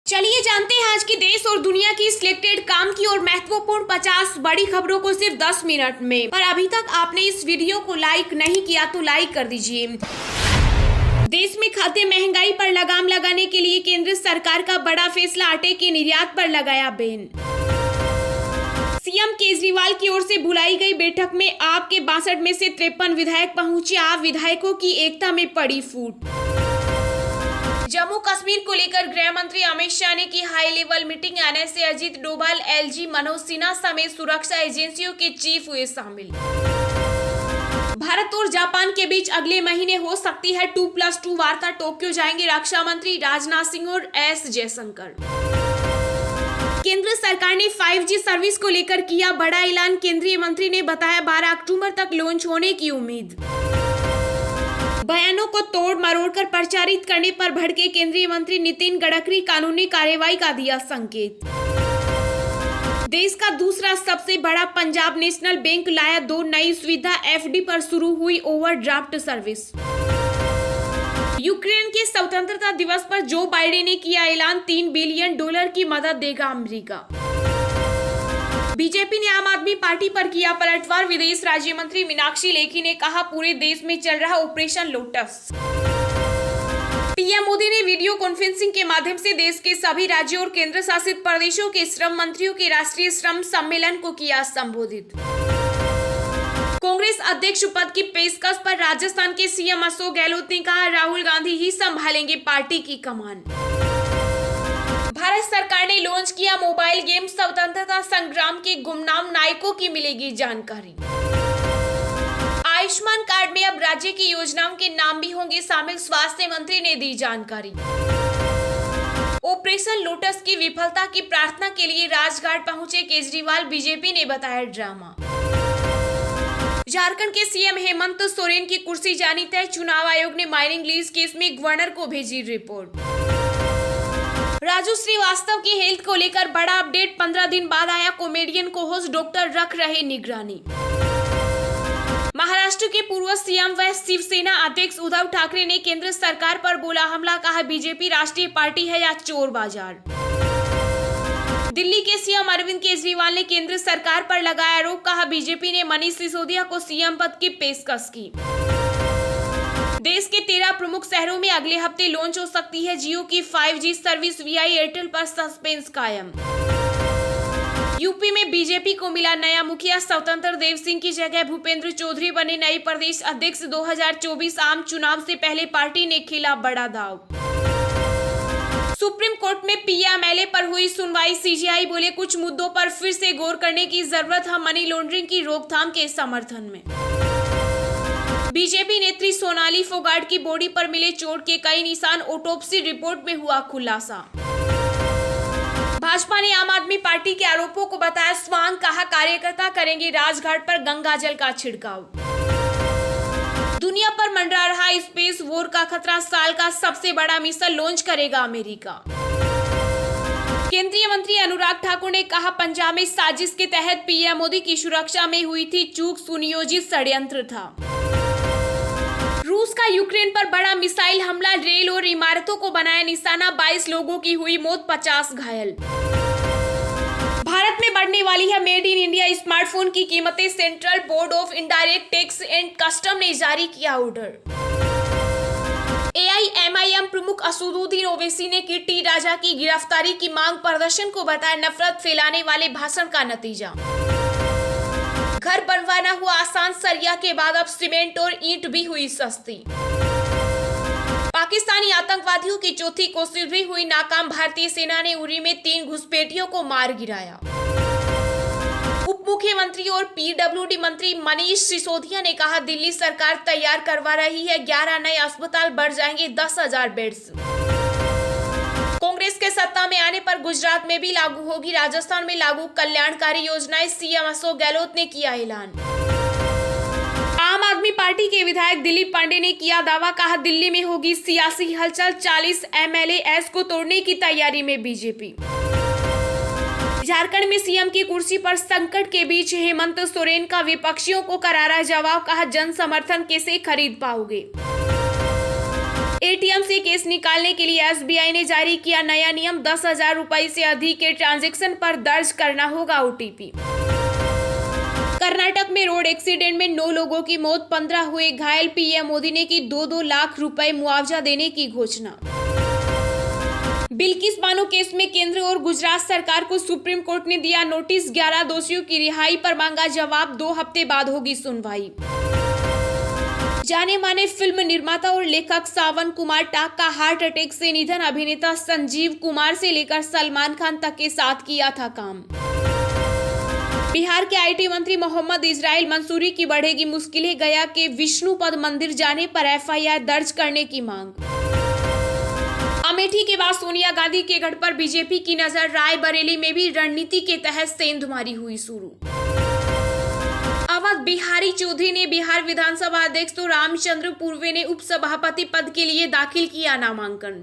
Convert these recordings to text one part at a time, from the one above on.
चलिए जानते हैं आज की देश और दुनिया की सिलेक्टेड काम की और महत्वपूर्ण 50 बड़ी खबरों को सिर्फ 10 मिनट में। पर अभी तक आपने इस वीडियो को लाइक नहीं किया तो लाइक कर दीजिए। देश में खाद्य महंगाई पर लगाम लगाने के लिए केंद्र सरकार का बड़ा फैसला, आटे के निर्यात पर लगाया बैन। सीएम केजरीवाल की ओर से बुलाई गई बैठक में आप के 62 में से 53 विधायक पहुंचे। आप विधायकों की एकता में पड़ी फूट। जम्मू कश्मीर को लेकर गृह मंत्री अमित शाह ने की high level meeting. NSA Ajit Doval, LG Manoj Sinha समेत सुरक्षा एजेंसियों के चीफ हुए शामिल। भारत और जापान के बीच अगले महीने हो सकती है 2+2 वार्ता। टोक्यो जाएंगे रक्षा मंत्री राजनाथ सिंह और एस जयशंकर। केंद्र सरकार ने 5G सर्विस को लेकर किया बड़ा ऐलान। केंद्रीय मंत्री ने बताया 12 अक्टूबर तक लॉन्च होने की उम्मीद। बयानों को तोड़ मरोड़ कर प्रचारित करने पर भड़के केंद्रीय मंत्री नितिन गडकरी, कानूनी कार्रवाई का दिया संकेत। देश का दूसरा सबसे बड़ा पंजाब नेशनल बैंक लाया 2 नई सुविधा। एफडी पर शुरू हुई ओवरड्राफ्ट सर्विस। यूक्रेन के स्वतंत्रता दिवस पर जो बाइडेन ने किया ऐलान, $3 बिलियन की मदद देगा अमेरिका। बीजेपी ने आम आदमी पार्टी पर किया पलटवार। विदेश राज्य मंत्री मीनाक्षी लेखी ने कहा पूरे देश में चल रहा ऑपरेशन लोटस। पीएम मोदी ने वीडियो कॉन्फ्रेंसिंग के माध्यम से देश के सभी राज्यों और केंद्र शासित प्रदेशों के श्रम मंत्रियों के राष्ट्रीय श्रम सम्मेलन को किया संबोधित। कांग्रेस अध्यक्ष पद की पेशकश पर राजस्थान के सीएम अशोक गहलोत ने कहा राहुल गांधी ही संभालेंगे पार्टी की कमान। भारत सरकार ने लॉन्च किया मोबाइल गेम। स्वतंत्रता संग्राम के गुमनाम नायकों की मिलेगी जानकारी। आयुष्मान कार्ड में अब राज्य की योजनाओं के नाम भी होंगे शामिल। स्वास्थ्य मंत्री ने दी जानकारी। ऑपरेशन लोटस की विफलता की प्रार्थना के लिए राजघाट पहुंचे केजरीवाल, बीजेपी ने बताया ड्रामा। झारखंड के सीएम हेमंत सोरेन की कुर्सी जानी तय। चुनाव आयोग ने माइनिंग लीज केस में गवर्नर को भेजी रिपोर्ट। राजू श्रीवास्तव की हेल्थ को लेकर बड़ा अपडेट। 15 दिन बाद आया कॉमेडियन को होस्ट, डॉक्टर रख रहे निगरानी। महाराष्ट्र के पूर्व सीएम व शिवसेना अध्यक्ष उद्धव ठाकरे ने केंद्र सरकार पर बोला हमला। कहा बीजेपी राष्ट्रीय पार्टी है या चोर बाजार। दिल्ली के सीएम अरविंद केजरीवाल ने केंद्र सरकार पर लगाया आरोप। कहा बीजेपी ने मनीष सिसोदिया को सीएम पद की पेशकश की। देश के 13 प्रमुख शहरों में अगले हफ्ते लॉन्च हो सकती है जियो की 5G सर्विस। वीआई एयरटेल पर सस्पेंस कायम। यूपी में बीजेपी को मिला नया मुखिया। स्वतंत्र देव सिंह की जगह भूपेंद्र चौधरी बने नए प्रदेश अध्यक्ष। 2024 आम चुनाव से पहले पार्टी ने खेला बड़ा दांव। सुप्रीम कोर्ट में पीएमएलए पर हुई सुनवाई। सीजेआई बोले कुछ मुद्दों पर फिर से गौर करने की जरूरत है। मनी लॉन्ड्रिंग की रोकथाम के समर्थन में। बीजेपी नेत्री सोनाली फोगाट की बॉडी पर मिले चोट के कई निशान। ऑटोप्सी रिपोर्ट में हुआ खुलासा। भाजपा ने आम आदमी पार्टी के आरोपों को बताया स्वांग। कहा कार्यकर्ता करेंगे राजघाट पर गंगाजल का छिड़काव। दुनिया पर मंडरा रहा स्पेस वॉर का खतरा। साल का सबसे बड़ा मिसाइल लॉन्च करेगा अमेरिका। केंद्रीय मंत्री अनुराग ठाकुर ने कहा पंजाब में साजिश के तहत पीएम मोदी की सुरक्षा में हुई थी चूक, सुनियोजित षड्यंत्र था। रूस का यूक्रेन पर बड़ा मिसाइल हमला। रेल और इमारतों को बनाया निशाना। 22 लोगों की हुई मौत, 50 घायल। भारत में बढ़ने वाली है मेड इन इंडिया स्मार्टफोन की कीमतें। Central board of indirect tax and custom ने जारी किया ऑर्डर। एआईएमआईएम प्रमुख असदुद्दीन ओवैसी ने की टी राजा की गिरफ्तारी की मांग। प्रदर्शन को बताया नफरत फैलाने वाले भाषण का नतीजा। घर बनवाना हुआ आसान, सरिया के बाद अब सीमेंट और ईंट भी हुई सस्ती। पाकिस्तानी आतंकवादियों की चौथी कोशिश भी हुई नाकाम। भारतीय सेना ने उरी में 3 घुसपैठियों को मार गिराया। उप मुख्यमंत्री और पीडब्ल्यूडी मंत्री मनीष सिसोदिया ने कहा दिल्ली सरकार तैयार करवा रही है 11 नए अस्पताल, बढ़ जाएंगे 10,000 बेड्स। कांग्रेस के सत्ता में आने पर गुजरात में भी लागू होगी। राजस्थान में लागू कल्याणकारी योजनाएं। सीएम अशोक गहलोत ने किया ऐलान। आम आदमी पार्टी के विधायक दिलीप पांडे ने किया दावा। कहा दिल्ली में होगी सियासी हलचल। 40 एमएलए को तोड़ने की तैयारी में बीजेपी। झारखंड में सीएम की कुर्सी पर संकट के बीच हेमंत सोरेन का विपक्षियों को करारा जवाब। कहा जन समर्थन कैसे खरीद पाओगे। एटीएम से केस निकालने के लिए एसबीआई ने जारी किया नया नियम। 10,000 रुपए से अधिक के ट्रांजैक्शन पर दर्ज करना होगा ओटीपी। कर्नाटक में रोड एक्सीडेंट में 9 लोगों की मौत, 15 हुए घायल। पीएम मोदी ने की 2-2 लाख रुपए मुआवजा देने की घोषणा। बिल्किस बानो केस में केंद्र और गुजरात सरकार को सुप्रीम कोर्ट ने दिया नोटिस। 11 दोषियों की रिहाई पर मांगा जवाब। 2 हफ्ते बाद होगी सुनवाई। जाने माने फिल्म निर्माता और लेखक सावन कुमार टाक का हार्ट अटैक से निधन। अभिनेता संजीव कुमार से लेकर सलमान खान तक के साथ किया था काम। बिहार के आईटी मंत्री मोहम्मद इस्राइल मंसूरी की बढ़ेगी मुश्किलें। गया के विष्णुपद मंदिर जाने पर एफआईआर दर्ज करने की मांग। अमेठी के बाद सोनिया गांधी के गढ़ पर बीजेपी की नजर। रायबरेली में भी रणनीति के तहत सेंधमारी हुई शुरू। अवध बिहारी चौधरी ने बिहार विधानसभा अध्यक्ष तो रामचंद्र पूर्वे ने उपसभापति पद के लिए दाखिल किया नामांकन।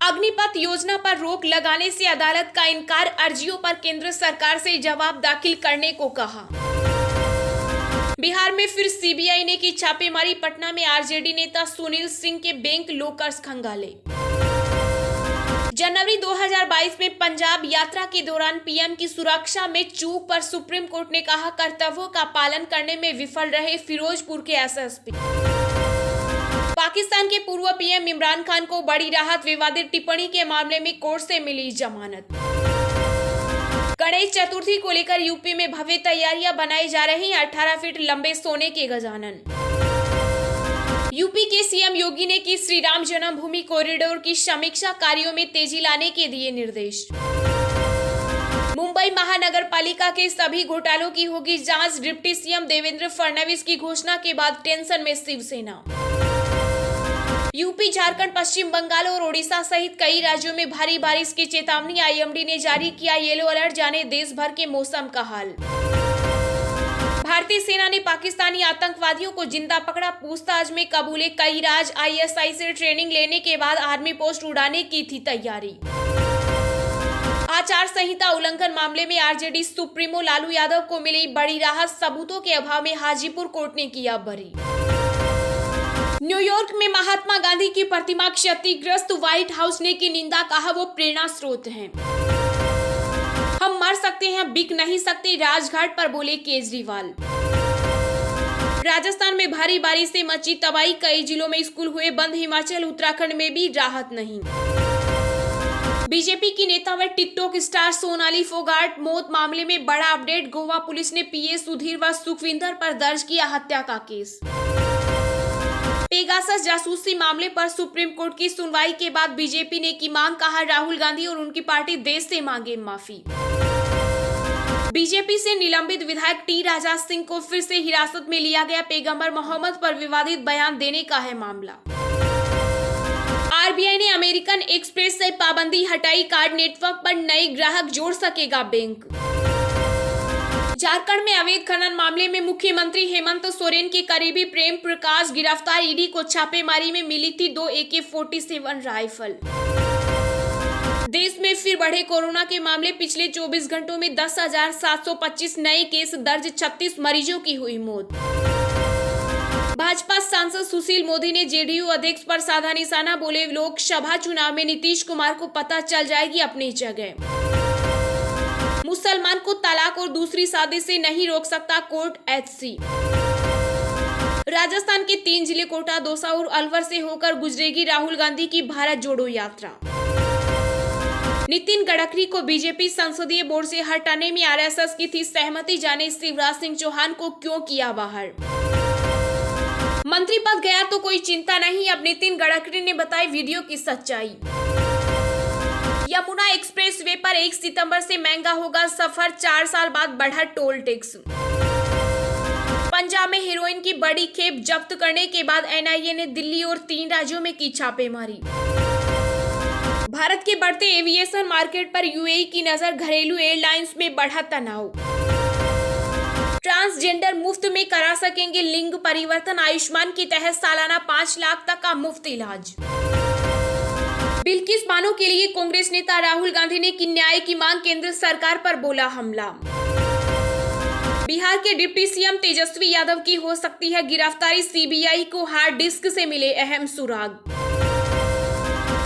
अग्निपथ योजना पर रोक लगाने से अदालत का इनकार। अर्जियों पर केंद्र सरकार से जवाब दाखिल करने को कहा। बिहार में फिर सीबीआई ने की छापेमारी। पटना में आरजेडी नेता सुनील सिंह के बैंक लॉकर्स खंगाले। जनवरी 2022 में पंजाब यात्रा के दौरान पीएम की सुरक्षा में चूक पर सुप्रीम कोर्ट ने कहा कर्तव्यों का पालन करने में विफल रहे फिरोजपुर के एसएसपी। पाकिस्तान के पूर्व पीएम इमरान खान को बड़ी राहत। विवादित टिप्पणी के मामले में कोर्ट से मिली जमानत। गणेश चतुर्थी को लेकर यूपी में भव्य तैयारियां बनाई जा रही हैं। 18 फीट लंबे सोने के गजानन। यूपी के सीएम योगी ने की श्री राम जन्मभूमि कॉरिडोर की समीक्षा। कार्यों में तेजी लाने के दिए निर्देश। मुंबई महानगर पालिका के सभी घोटालों की होगी जांच। डिप्टी सीएम देवेंद्र फडणवीस की घोषणा के बाद टेंशन में शिवसेना। यूपी, झारखंड, पश्चिम बंगाल और ओडिशा सहित कई राज्यों में भारी बारिश की चेतावनी। आईएमडी ने जारी किया येलो अलर्ट। जाने देश भर के मौसम का हाल। भारतीय सेना ने पाकिस्तानी आतंकवादियों को जिंदा पकड़ा। पूछताछ में कबूले कई राज। आईएसआई से ट्रेनिंग लेने के बाद आर्मी पोस्ट उड़ाने की थी तैयारी। आचार संहिता उल्लंघन मामले में आरजेडी सुप्रीमो लालू यादव को मिली बड़ी राहत। सबूतों के अभाव में हाजीपुर कोर्ट ने किया बरी। न्यूयॉर्क में महात्मा गांधी की प्रतिमा क्षतिग्रस्त। व्हाइट हाउस ने की निंदा। कहा वो प्रेरणा स्रोत हैं। हम मर सकते हैं, बिक नहीं सकते। राजघाट पर बोले केजरीवाल। राजस्थान में भारी बारिश से मची तबाही। कई जिलों में स्कूल हुए बंद। हिमाचल, उत्तराखंड में भी राहत नहीं। बीजेपी की नेता व टिकटॉक स्टार सोनाली फोगाट मौत मामले में बड़ा अपडेट। गोवा पुलिस ने पीए सुधीर व सुखविंदर पर दर्ज किया हत्या का केस। पेगासस जासूसी मामले पर सुप्रीम कोर्ट की सुनवाई के बाद बीजेपी ने की मांग। कहा राहुल गांधी और उनकी पार्टी देश से मांगे माफी। बीजेपी से निलंबित विधायक टी राजा सिंह को फिर से हिरासत में लिया गया। पैगंबर मोहम्मद पर विवादित बयान देने का है मामला। आरबीआई ने अमेरिकन एक्सप्रेस से पाबंदी हटाई। कार्ड नेटवर्क पर नए ग्राहक जोड़ सकेगा बैंक। झारखंड में अवैध खनन मामले में मुख्यमंत्री हेमंत सोरेन के करीबी प्रेम प्रकाश गिरफ्तार। ईडी को छापेमारी में मिली थी 2 AK-47 राइफल। देश में फिर बढ़े कोरोना के मामले। पिछले 24 घंटों में 10,725 नए केस दर्ज। 36 मरीजों की हुई मौत। भाजपा सांसद सुशील मोदी ने जेडीयू अध्यक्ष पर साधा निशाना। बोले लोकसभा चुनाव में नीतीश कुमार को पता चल जाएगी अपनी जगह। मुसलमान को तलाक और दूसरी शादी से नहीं रोक सकता कोर्ट। एचसी। राजस्थान के 3 जिले कोटा, दौसा और अलवर से होकर गुजरेगी राहुल गांधी की भारत जोड़ो यात्रा। नितिन गडकरी को बीजेपी संसदीय बोर्ड से हटाने में आरएसएस की थी सहमति। जाने शिवराज सिंह चौहान को क्यों किया बाहर। मंत्री पद गया तो कोई चिंता नहीं। अब नितिन गडकरी ने बताई वीडियो की सच्चाई। यमुना एक्सप्रेस वे पर 1 सितंबर से महंगा होगा सफर। 4 साल बाद बढ़ा टोल टैक्स। पंजाब में हेरोइन की बड़ी खेप जब्त करने के बाद एनआईए ने दिल्ली और 3 राज्यों में की छापेमारी। भारत के बढ़ते एविएशन मार्केट पर यूएई की नजर। घरेलू एयरलाइंस में बढ़ा तनाव। ट्रांसजेंडर मुफ्त में करा सकेंगे लिंग परिवर्तन। आयुष्मान के तहत सालाना 5 लाख तक का मुफ्त इलाज। बिल्किस बानो के लिए कांग्रेस नेता राहुल गांधी ने की न्याय की मांग। केंद्र सरकार पर बोला हमला। बिहार के डिप्टी सीएम तेजस्वी यादव की हो सकती है गिरफ्तारी, सीबीआई को हार्ड डिस्क से मिले अहम सुराग।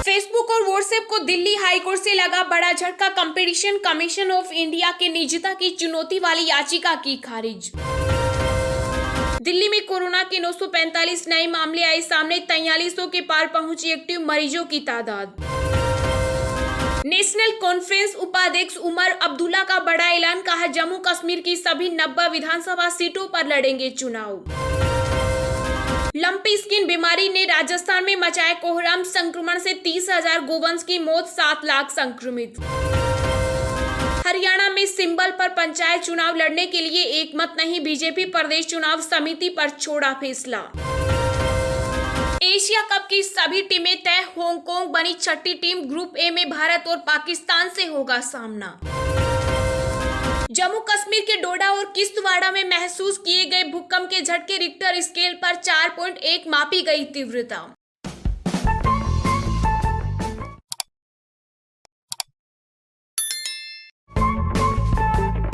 फेसबुक और व्हाट्सएप को दिल्ली हाईकोर्ट से लगा बड़ा झटका, कंपटीशन कमीशन ऑफ इंडिया के निजता की चुनौती वाली याचिका की खारिज। दिल्ली में कोरोना के 945 नए मामले आए सामने, 4300 के पार पहुंची एक्टिव मरीजों की तादाद। नेशनल कॉन्फ्रेंस उपाध्यक्ष उमर अब्दुल्ला का बड़ा ऐलान, कहा जम्मू कश्मीर की सभी 90 विधानसभा सीटों पर लड़ेंगे चुनाव। लंपी स्किन बीमारी ने राजस्थान में मचाया कोहराम, संक्रमण से 30,000 गोवंश की मौत, 7 लाख संक्रमित। हरियाणा में सिंबल पर पंचायत चुनाव लड़ने के लिए एक मत नहीं, बीजेपी प्रदेश चुनाव समिति पर छोड़ा फैसला। एशिया कप की सभी टीमें तय, हांगकांग बनी छठी टीम, ग्रुप ए में भारत और पाकिस्तान से होगा सामना। जम्मू कश्मीर के डोडा और किश्तवाड़ा में महसूस किए गए भूकंप के झटके, रिक्टर स्केल पर 4.1 मापी गई तीव्रता।